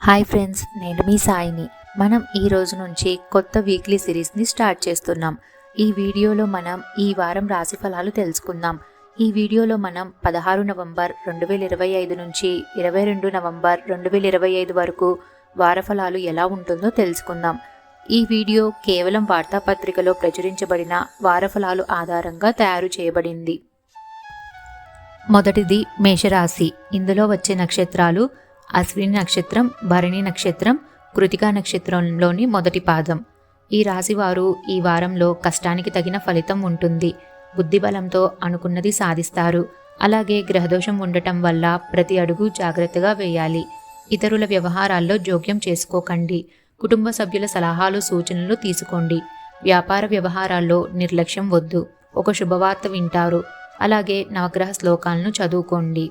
Hi friends, నేను మీ సాయిని. మనం ఈ రోజు నుంచి కొత్త వీక్లీ సిరీస్ని స్టార్ట్ చేస్తున్నాం. ఈ వీడియోలో మనం ఈ వారం రాశి ఫలాలు తెలుసుకుందాం. ఈ వీడియోలో మనం 16 నవంబర్ 2025 నుంచి 22 నవంబర్ 2025 వరకు వార ఫలాలు ఎలా ఉంటుందో తెలుసుకుందాం. ఈ వీడియో కేవలం వార్తాపత్రికలో ప్రచురించబడిన వార ఫలాలు ఆధారంగా తయారు చేయబడింది. మొదటిది మేషరాశి. ఇందులో వచ్చే నక్షత్రాలు అశ్విని నక్షత్రం, భరణి నక్షత్రం, కృతికా నక్షత్రంలోని మొదటి పాదం. ఈ రాశివారు ఈ వారంలో కష్టానికి తగిన ఫలితం ఉంటుంది. బుద్ధిబలంతో అనుకున్నది సాధిస్తారు. అలాగే గ్రహదోషం ఉండటం వల్ల ప్రతి అడుగు జాగ్రత్తగా వేయాలి. ఇతరుల వ్యవహారాల్లో జోక్యం చేసుకోకండి. కుటుంబ సభ్యుల సలహాలు సూచనలు తీసుకోండి. వ్యాపార వ్యవహారాల్లో నిర్లక్ష్యం వద్దు. ఒక శుభవార్త వింటారు. అలాగే నవగ్రహ శ్లోకాలను చదువుకోండి.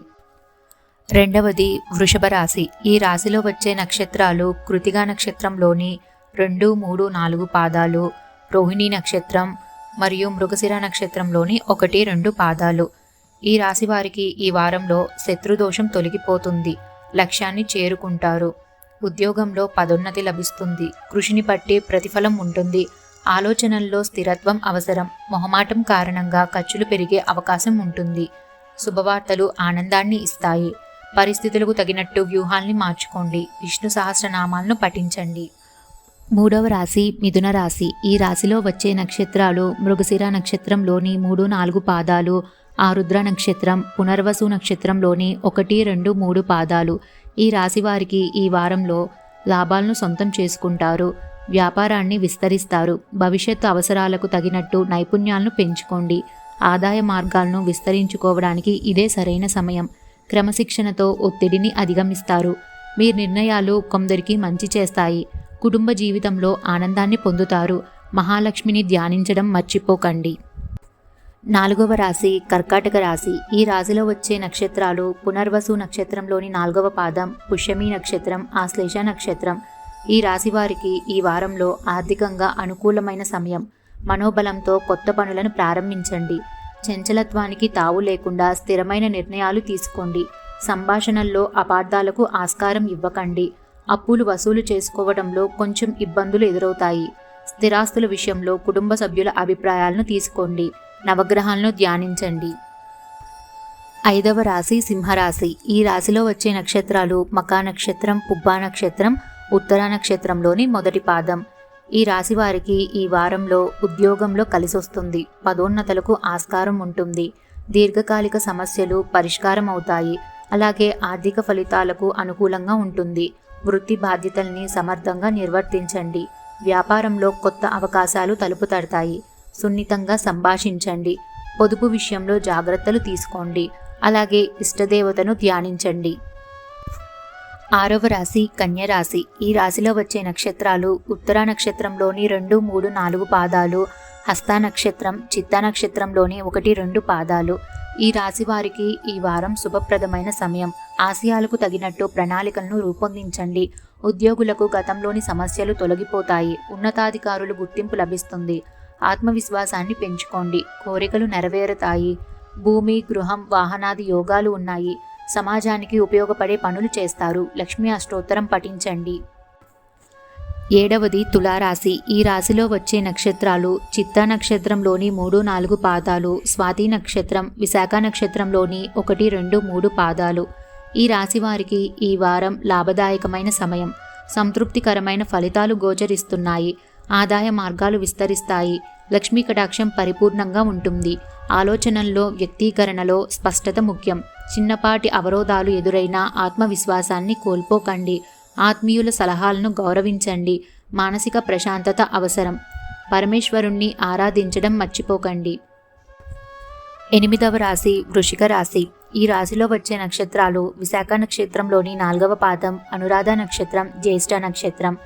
రెండవది వృషభ రాశి. ఈ రాశిలో వచ్చే నక్షత్రాలు కృతికా నక్షత్రంలోని 2, 3, 4 పాదాలు, రోహిణి నక్షత్రం మరియు మృగశిర నక్షత్రంలోని 1, 2 పాదాలు. ఈ రాశి వారికి ఈ వారంలో శత్రుదోషం తొలగిపోతుంది. లక్ష్యాన్ని చేరుకుంటారు. ఉద్యోగంలో పదోన్నతి లభిస్తుంది. కృషిని బట్టి ప్రతిఫలం ఉంటుంది. ఆలోచనల్లో స్థిరత్వం అవసరం. మొహమాటం కారణంగా ఖర్చులు పెరిగే అవకాశం ఉంటుంది. శుభవార్తలు ఆనందాన్ని ఇస్తాయి. పరిస్థితులకు తగినట్టు వ్యూహాల్ని మార్చుకోండి. విష్ణు సహస్రనామాలను పఠించండి. మూడవ రాశి మిథున రాశి. ఈ రాశిలో వచ్చే నక్షత్రాలు మృగశిర నక్షత్రంలోని 3, 4 పాదాలు, ఆరుద్ర నక్షత్రం, పునర్వసు నక్షత్రంలోని 1, 2, 3 పాదాలు. ఈ రాశి వారికి ఈ వారంలో లాభాలను సొంతం చేసుకుంటారు. వ్యాపారాన్ని విస్తరిస్తారు. భవిష్యత్తు అవసరాలకు తగినట్టు నైపుణ్యాలను పెంచుకోండి. ఆదాయ మార్గాలను విస్తరించుకోవడానికి ఇదే సరైన సమయం. క్రమశిక్షణతో ఒత్తిడిని అధిగమిస్తారు. మీ నిర్ణయాలు కొందరికి మంచి చేస్తాయి. కుటుంబ జీవితంలో ఆనందాన్ని పొందుతారు. మహాలక్ష్మిని ధ్యానించడం మర్చిపోకండి. నాలుగవ రాశి కర్కాటక రాశి. ఈ రాశిలో వచ్చే నక్షత్రాలు పునర్వసు నక్షత్రంలోని 4వ పాదం, పుష్యమి నక్షత్రం, ఆశ్లేష నక్షత్రం. ఈ రాశి వారికి ఈ వారంలో ఆర్థికంగా అనుకూలమైన సమయం. మనోబలంతో కొత్త పనులను ప్రారంభించండి. చంచలత్వానికి తావు లేకుండా స్థిరమైన నిర్ణయాలు తీసుకోండి. సంభాషణల్లో అపార్థాలకు ఆస్కారం ఇవ్వకండి. అప్పులు వసూలు చేసుకోవడంలో కొంచెం ఇబ్బందులు ఎదురవుతాయి. స్థిరాస్తుల విషయంలో కుటుంబ సభ్యుల అభిప్రాయాలను తీసుకోండి. నవగ్రహాలను ధ్యానించండి. ఐదవ రాశి సింహరాశి. ఈ రాశిలో వచ్చే నక్షత్రాలు మకా నక్షత్రం, పుబ్బా నక్షత్రం, ఉత్తర నక్షత్రంలోని మొదటి పాదం. ఈ రాశి వారికి ఈ వారంలో ఉద్యోగంలో కలిసొస్తుంది. పదోన్నతులకు ఆస్కారం ఉంటుంది. దీర్ఘకాలిక సమస్యలు పరిష్కారం అవుతాయి. అలాగే ఆర్థిక ఫలితాలకు అనుకూలంగా ఉంటుంది. వృత్తి బాధ్యతల్ని సమర్థంగా నిర్వర్తించండి. వ్యాపారంలో కొత్త అవకాశాలు తలుపు తడతాయి. సున్నితంగా సంభాషించండి. పొదుపు విషయంలో జాగ్రత్తలు తీసుకోండి. అలాగే ఇష్టదేవతను ధ్యానించండి. ఆరవ రాశి కన్య రాశి. ఈ రాశిలో వచ్చే నక్షత్రాలు ఉత్తర నక్షత్రంలోని 2, 3, 4 పాదాలు, హస్త నక్షత్రం, చిత్త నక్షత్రంలోని 1, 2 పాదాలు. ఈ రాశి వారికి ఈ వారం శుభప్రదమైన సమయం. ఆశయాలకు తగినట్టు ప్రణాళికలను రూపొందించండి. ఉద్యోగులకు గతంలోని సమస్యలు తొలగిపోతాయి. ఉన్నతాధికారులు గుర్తింపు లభిస్తుంది. ఆత్మవిశ్వాసాన్ని పెంచుకోండి. కోరికలు నెరవేరుతాయి. భూమి, గృహం, వాహనాది యోగాలు ఉన్నాయి. సమాజానికి ఉపయోగపడే పనులు చేస్తారు. లక్ష్మీ అష్టోత్తరం పఠించండి. ఏడవది తులారాశి. ఈ రాశిలో వచ్చే నక్షత్రాలు చిత్తా నక్షత్రంలోని 3, 4 పాదాలు, స్వాతి నక్షత్రం, విశాఖ నక్షత్రంలోని 1, 2, 3 పాదాలు. ఈ రాశి వారికి ఈ వారం లాభదాయకమైన సమయం. సంతృప్తికరమైన ఫలితాలు గోచరిస్తున్నాయి. ఆదాయ మార్గాలు విస్తరిస్తాయి. లక్ష్మీ కటాక్షం పరిపూర్ణంగా ఉంటుంది. ఆలోచనల్లో వ్యక్తీకరణలో స్పష్టత ముఖ్యం. చిన్నపాటి అవరోధాలు ఎదురైనా ఆత్మవిశ్వాసాన్ని కోల్పోకండి. ఆత్మీయుల సలహాలను గౌరవించండి. మానసిక ప్రశాంతత అవసరం. పరమేశ్వరుణ్ణి ఆరాధించడం మర్చిపోకండి. ఎనిమిదవ రాశి వృషిక రాశి. ఈ రాశిలో వచ్చే నక్షత్రాలు విశాఖ నక్షత్రంలోని 4వ పాదం, అనురాధ నక్షత్రం, జ్యేష్ఠ నక్షత్రం.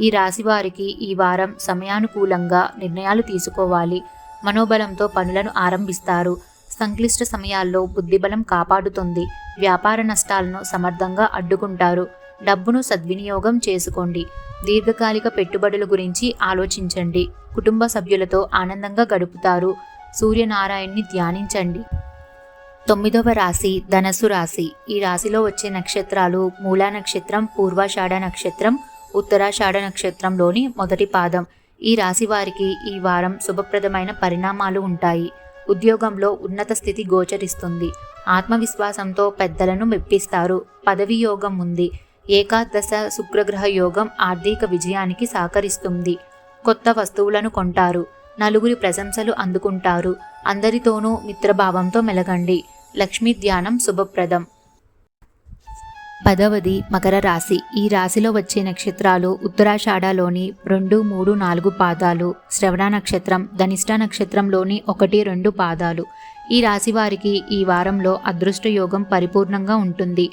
ఈ రాశి వారికి ఈ వారం సమయానుకూలంగా నిర్ణయాలు తీసుకోవాలి. మనోబలంతో పనులను ఆరంభిస్తారు. సంక్లిష్ట సమయాల్లో బుద్ధిబలం కాపాడుతుంది. వ్యాపార నష్టాలను సమర్థంగా అడ్డుకుంటారు. డబ్బును సద్వినియోగం చేసుకోండి. దీర్ఘకాలిక పెట్టుబడుల గురించి ఆలోచించండి. కుటుంబ సభ్యులతో ఆనందంగా గడుపుతారు. సూర్యనారాయణ్ణి ధ్యానించండి. 9వ రాశి ధనస్సు రాశి. ఈ రాశిలో వచ్చే నక్షత్రాలు మూలా నక్షత్రం, పూర్వాషాఢ నక్షత్రం, ఉత్తరాషాఢ నక్షత్రంలోని మొదటి పాదం. ఈ రాశి వారికి ఈ వారం శుభప్రదమైన పరిణామాలు ఉంటాయి. ఉద్యోగంలో ఉన్నత స్థితి గోచరిస్తుంది. ఆత్మవిశ్వాసంతో పెద్దలను మెప్పిస్తారు. పదవి యోగం ఉంది. ఏకాదశ శుక్రగ్రహ యోగం ఆర్థిక విజయానికి సహకరిస్తుంది. కొత్త వస్తువులను కొంటారు. నలుగురి ప్రశంసలు అందుకుంటారు. అందరితోనూ మిత్రభావంతో మెలగండి. లక్ష్మీ ధ్యానం శుభప్రదం. 10వది మకర రాశి. ఈ రాశిలో వచ్చే నక్షత్రాలు ఉత్తరాషాఢలోని 2, 3, 4 పాదాలు, శ్రవణ నక్షత్రం, ధనిష్ట నక్షత్రంలోని 1, 2 పాదాలు. ఈ రాశి వారికి ఈ వారంలో అదృష్ట యోగం పరిపూర్ణంగా ఉంటుంది.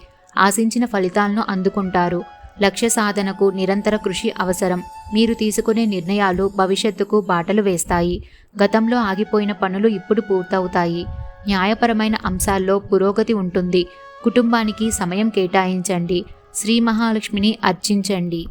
ఆశించిన ఫలితాలను అందుకుంటారు. లక్ష్య సాధనకు నిరంతర కృషి అవసరం. మీరు తీసుకునే నిర్ణయాలు భవిష్యత్తుకు బాటలు వేస్తాయి. గతంలో ఆగిపోయిన పనులు ఇప్పుడు పూర్తవుతాయి. న్యాయపరమైన అంశాల్లో పురోగతి ఉంటుంది. కుటుంబానికి సమయం కేటాయించండి. శ్రీ మహాలక్ష్మిని అర్చించండి.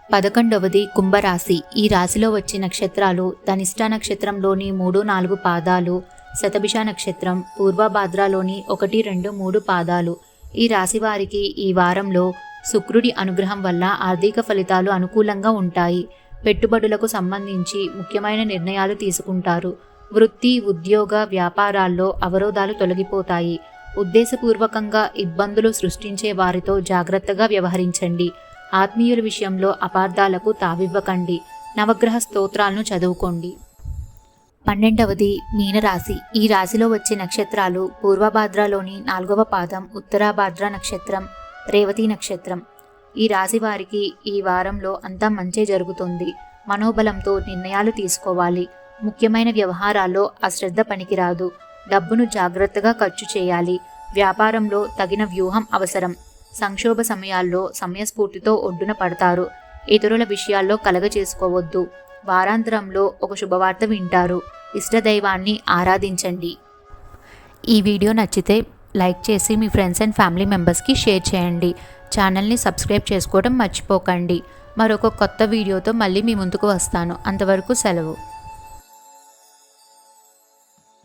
11వది కుంభరాశి. ఈ రాశిలో వచ్చే నక్షత్రాలు ధనిష్ట నక్షత్రంలోని 3, 4 పాదాలు, శతభిష నక్షత్రం, పూర్వభాద్రలోని 1, 2, 3 పాదాలు. ఈ రాశి వారికి ఈ వారంలో శుక్రుడి అనుగ్రహం వల్ల ఆర్థిక ఫలితాలు అనుకూలంగా ఉంటాయి. పెట్టుబడులకు సంబంధించి ముఖ్యమైన నిర్ణయాలు తీసుకుంటారు. వృత్తి, ఉద్యోగ, వ్యాపారాల్లో అవరోధాలు తొలగిపోతాయి. ఉద్దేశపూర్వకంగా ఇబ్బందులు సృష్టించే వారితో జాగ్రత్తగా వ్యవహరించండి. ఆత్మీయుల విషయంలో అపార్థాలకు తావివ్వకండి. నవగ్రహ స్తోత్రాలను చదువుకోండి. 12వది మీనరాశి. ఈ రాశిలో వచ్చే నక్షత్రాలు పూర్వభాద్రలోని 4వ పాదం, ఉత్తరాభాద్ర నక్షత్రం, రేవతి నక్షత్రం. ఈ రాశి వారికి ఈ వారంలో అంతా మంచే జరుగుతుంది. మనోబలంతో నిర్ణయాలు తీసుకోవాలి. ముఖ్యమైన వ్యవహారాల్లో అశ్రద్ధ పనికిరాదు. డబ్బును జాగ్రత్తగా ఖర్చు చేయాలి. వ్యాపారంలో తగిన వ్యూహం అవసరం. సంక్షోభ సమయాల్లో సమయస్ఫూర్తితో ఒడ్డున పడతారు. ఇతరుల విషయాల్లో కలగచేసుకోవద్దు. వారాంతరంలో ఒక శుభవార్త వింటారు. ఇష్టదైవాన్ని ఆరాధించండి. ఈ వీడియో నచ్చితే లైక్ చేసి మీ ఫ్రెండ్స్ అండ్ ఫ్యామిలీ మెంబర్స్కి షేర్ చేయండి. ఛానల్ని సబ్స్క్రైబ్ చేసుకోవడం మర్చిపోకండి. మరొక కొత్త వీడియోతో మళ్ళీ మీ ముందుకు వస్తాను. అంతవరకు సెలవు.